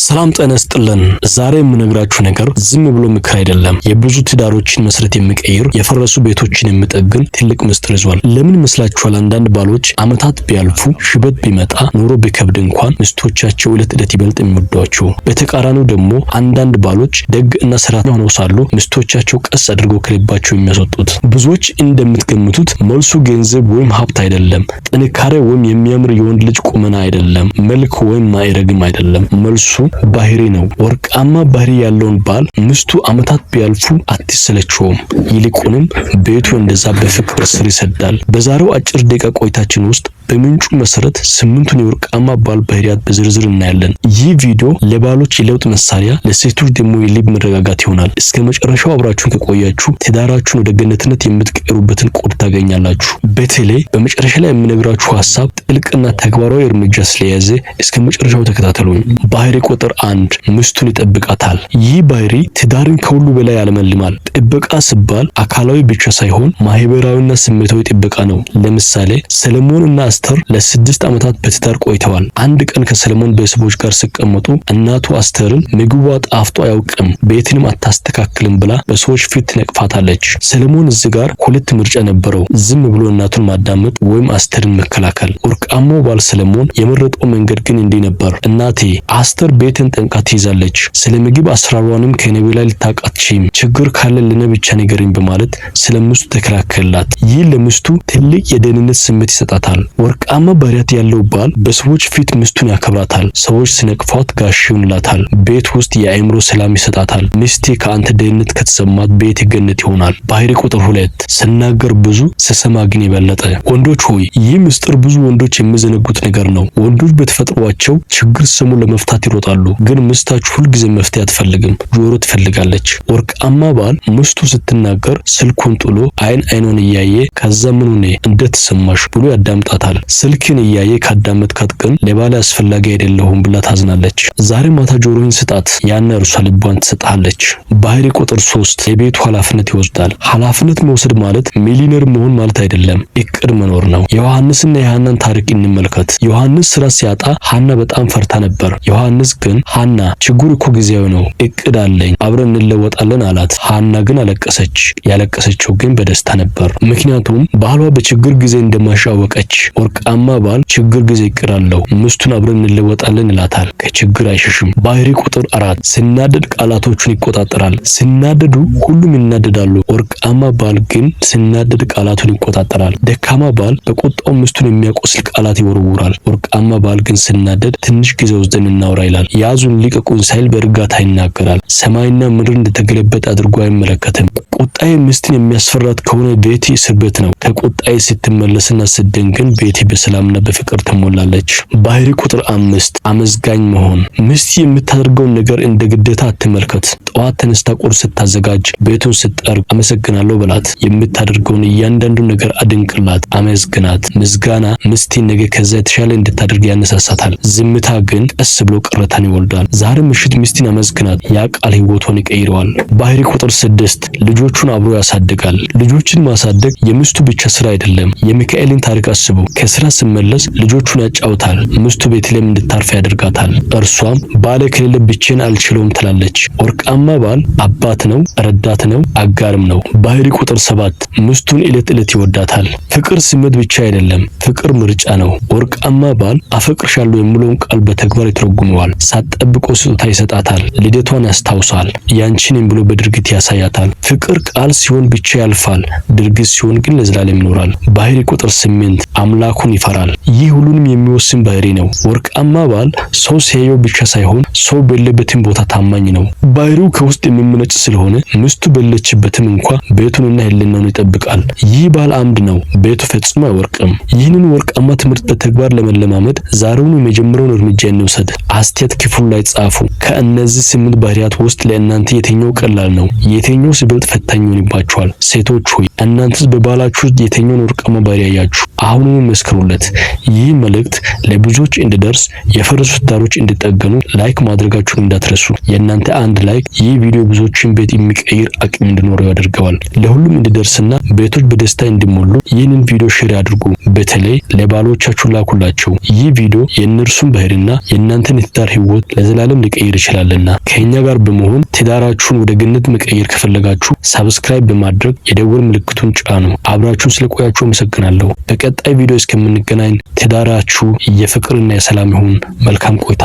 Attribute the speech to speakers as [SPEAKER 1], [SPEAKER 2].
[SPEAKER 1] ሰላም ጤና ይስጥልን። ዛሬ የምነግራችሁ ነገር ዝም ብሎ ምክር አይደለም። የብዙ ትዳሮችን መሰረት የሚቀይር የፈረሱ ቤቶችን የሚጠግን ትልቅ ምስጢር ይዟል። ለምን ይመስላችኋል? አንዳንድ ባሎች አመታት ቢያልፉ ሽበት ቢመጣ ኑሮ ቢከብድ እንኳን ሚስቶቻቸው ዕለት ዕለት ይበልጥ የሚወዷቸው። በተቃራኒው ደግሞ አንዳንድ ባሎች ደግ እና ሰራተኛ ሆነው ሳሉ ሚስቶቻቸው ቀስ አድርገው ከልባቸው የሚያስወጡት። ብዙዎች እንደምትገምቱት መልሱ ገንዘብ ወይም ሀብት አይደለም። ጥንካሬ ወይም የሚያምር የወንድ ልጅ ቁመና አይደለም። መልክ ወይም ማዕረግም አይደለም። መልሱ ባህሪ ነው። ወርቃማ ባህሪ ያለውን ባል ሚስቱ አመታት ቢያልፉ አትሰለቸውም። ይልቁንም ቤቱ እንደዛ በፍቅር ስር ይሰዳል። በዛሬው አጭር ደቂቃ ቆይታችን ውስጥ በምንጩ መሰረት 8ቱን የወርቃማ ባል ባህሪያት በዝርዝር እናያለን። ይህ ቪዲዮ ለባሎች የለውጥ መሳሪያ፣ ለሴቶች ደግሞ የልብ መረጋጋት ይሆናል። እስከ መጨረሻው አብራችሁን ከቆያችሁ ትዳራችሁን ወደ ገነትነት የምትቀይሩበትን ቁልፍ ታገኛላችሁ። በተለይ በመጨረሻ ላይ የምነግራችሁ ሐሳብ ጥልቅና ተግባራዊ እርምጃ ስለያዘ እስከ መጨረሻው ተከታተሉኝ። ባህሪ ቁጥር 1 ሚስቱን ይጠብቃታል። ይህ ባህሪ ትዳርን ከሁሉ በላይ ያለመልማል። ጥበቃ ሲባል አካላዊ ብቻ ሳይሆን ማህበራዊና ስሜታዊ ጥበቃ ነው። ለምሳሌ ሰለሞንና አስተር ለ6 ዓመታት በትዳር ቆይተዋል። አንድ ቀን ከሰለሞን ቤተሰቦች ጋር ሲቀመጡ እናቱ አስተርን ምግቧ ጣፍጦ አያውቅም፣ ቤትንም አታስተካክልም ብላ በሰዎች ፊት ትነቅፋታለች። ሰለሞን እዚህ ጋር ሁለት ምርጫ ነበረው፣ ዝም ብሎ እናቱን ማዳመጥ ወይም አስተርን መከላከል። ወርቃማው ባል ሰለሞን የመረጠው መንገድ ግን እንዲህ ነበር። እናቴ አስተር ቤትን ጠንቃ ትይዛለች፣ ስለ ምግብ አስራሯንም ከኔ በላይ ልታውቃትም፣ ችግር ካለ ለኔ ብቻ ንገረኝ በማለት ስለሚስቱ ተከላከለላት። ይህ ለሚስቱ ትልቅ የደህንነት ስሜት ይሰጣታል። ወርቃማ ባህሪያት ያለው ባል በሰዎች ፊት ሚስቱን ያከብራታል። ሰዎች ሲነቅፏት ጋሽ ይሆንላታል። ቤት ውስጥ የአእምሮ ሰላም ይሰጣታል። ሚስቴ ከአንተ ደህንነት ከተሰማት ቤት ገነት ይሆናል። ባህሪ ቁጥር 2 ስናገር ብዙ ስሰማ ግን የበለጠ። ወንዶች ሆይ ይህ ምስጢር ብዙ ወንዶች የሚዘነጉት ነገር ነው። ወንዶች በተፈጥሯቸው ችግር ሲሰሙ ለመፍታት ይሮጣሉ፣ ግን ሚስታችሁ ሁልጊዜ መፍትሄ አትፈልግም፣ ጆሮ ትፈልጋለች። ወርቃማ ባል ሚስቱ ስትናገር ስልኩን ጥሎ አይን አይኗን እያየ ከዛ ምን ሆነ እንዴት ተሰማሽ ብሎ ያዳምጣታል። ስልክን እያየ ካዳመጥካት ግን ለባለ አስፈላጊ አይደለሁም ብላ ታዝናለች። ዛሬ ማታ ጆሮህን ስጣት፣ ያነ እርሷ ልቧን ትሰጣለች። ባህሪ ቁጥር 3 የቤቱ ኃላፊነት ይወስዳል። ኃላፊነት መውሰድ ማለት ሚሊዮነር መሆን ማለት አይደለም፣ እቅድ መኖር ነው። ዮሐንስና የሐናን ታሪክ እንመልከት። ዮሐንስ ስራ ሲያጣ ሐና በጣም ፈርታ ነበር። ዮሐንስ ግን ሐና ችግሩ እኮ ጊዜያዊ ነው፣ እቅድ አለኝ፣ አብረን እንለወጣለን አላት። ሐና ግን አለቀሰች። ያለቀሰችው ግን በደስታ ነበር፣ ምክንያቱም ባሏ በችግር ጊዜ እንደማሻወቀች። ወርቃማ ባል ችግር ጊዜ እቅድ አለው። ሚስቱን አብረን እንለወጣለን ይላታል፣ ከችግር አይሸሽም። ባህሪ ቁጥር 4 ሲናደድ ቃላቶቹን ይቆጣጠራል። ሲናደዱ ሁሉም ይናደዳሉ። ወርቃማ ባል ግን ሲናደድ ቃላቱን ይቆጣጠራል። ደካማ ባል በቁጣው ሚስቱን የሚያቆስል ቃላት ይወረውራል። ወርቃማ ባል ግን ሲናደድ ትንሽ ጊዜ ወስደን እናውራ ይላል። ያዙን ሊቀቁን ሳይል በእርጋታ ይናገራል። ሰማይና ምድር እንደተገለበጠ አድርጎ አይመለከትም። ቁጣዬ ሚስትን የሚያስፈራት ከሆነ ቤቴ እስር ቤት ነው። ከቁጣዬ ስትመለስና ስትደንግን ቤቴ በሰላምና በፍቅር ትሞላለች። ባህሪ ቁጥር 5 አመዝጋኝ መሆን። ሚስት የምታደርገውን ነገር እንደ ግዴታ አትመልከት። ጠዋት ተነስታ ቁርስ ስታዘጋጅ፣ ቤቱን ስትጠርግ አመሰግናለሁ በላት። የምታደርገውን እያንዳንዱ ነገር አድንቅላት፣ አመዝግናት። ምስጋና ሚስትን ነገ ከዛ የተሻለ እንድታደርግ ያነሳሳታል። ዝምታ ግን ቀስ ብሎ ቅሬታን ይወልዳል። ዛሬ ምሽት ሚስትን አመዝግናት፣ ያ ቃል ህይወቷን ይቀይረዋል። ባህሪ ቁጥር 6 ልጆቹን አብሮ ያሳድጋል። ልጆችን ማሳደግ የሚስቱ ብቻ ስራ አይደለም። የሚካኤልን ታሪክ አስቡ። ከስራ ሲመለስ ልጆቹን ያጫውታል። ሚስቱ ቤተልሔም እንድታርፍ ያደርጋታል። እርሷም ባለ ከሌለ ብቻዬን አልችለውም ትላለች። ወርቃማ ባል አባት ነው፣ ረዳት ነው፣ አጋርም ነው። ባህሪ ቁጥር 7 ሚስቱን ዕለት ዕለት ይወዳታል። ፍቅር ስሜት ብቻ አይደለም፣ ፍቅር ምርጫ ነው። ወርቃማ ባል አፈቅርሻለሁ የሚለውን ቃል በተግባር ይተረጉመዋል። ሳትጠብቆ ስጦታ ይሰጣታል። ልደቷን ያስታውሳል። ያንቺን ብሎ በድርጊት ያሳያታል። ፍቅር ቃል ሲሆን ብቻ ያልፋል፣ ድርጊት ሲሆን ግን ለዘላለም ይኖራል። ባህሪ ቁጥር 8 አምላኩን ይፈራል። ይህ ሁሉንም የሚወስን ባህሪ ነው። ወርቃማ ባል ሰው ሲያየው ብቻ ሳይሆን ሰው በሌለበትም ቦታ ታማኝ ነው። ባህሪው ከውስጥ የሚመነጭ ስለሆነ ሚስቱ በሌለችበትም እንኳ ቤቱንና ሕሊናውን ይጠብቃል። ይህ ባል አምድ ነው፣ ቤቱ ፈጽሞ አይወርቅም። ይህንን ወርቃማ ትምህርት በተግባር ለመለማመድ ዛሬውኑ የመጀመሪያውን እርምጃ እንውሰድ። አስተያየት ክፍሉ ላይ ጻፉ። ከእነዚህ 8 ባህሪያት ውስጥ ለእናንተ የትኛው ቀላል ነው? የትኛው ሲበልጥ ፈታኝ ይሆንባችኋል። ሴቶች ሆይ እናንተስ በባላችሁ የትኛውን ወርቃማ ባህሪ ያያችሁ? አሁኑኑ መስክሩለት። ይህ መልእክት ለብዙዎች እንዲደርስ የፈረሱ ትዳሮች እንዲጠገኑ ላይክ ማድረጋችሁን እንዳትረሱ። የእናንተ አንድ ላይክ ይህ ቪዲዮ ብዙዎችን ቤት የሚቀይር አቅም እንዲኖረው ያደርገዋል። ለሁሉም እንዲደርስና ቤቶች በደስታ እንዲሞሉ ይህንን ቪዲዮ ሼር አድርጉ። በተለይ ለባሎቻችሁ ላኩላቸው። ይህ ቪዲዮ የእነርሱን ባህሪና የእናንተን የትዳር ህይወት ለዘላለም ሊቀይር ይችላልና ከኛ ጋር በመሆን ትዳራችሁን ወደ ገነት መቀየር ከፈለጋችሁ ሰብስክራይብ በማድረግ የደወል ምልክቱን ጫኑ። አብራችሁን ስለቆያችሁ አመሰግናለሁ። በቀጣይ ቪዲዮ እስከምንገናኝ ትዳራችሁ የፍቅርና የሰላም ይሁን። መልካም ቆይታ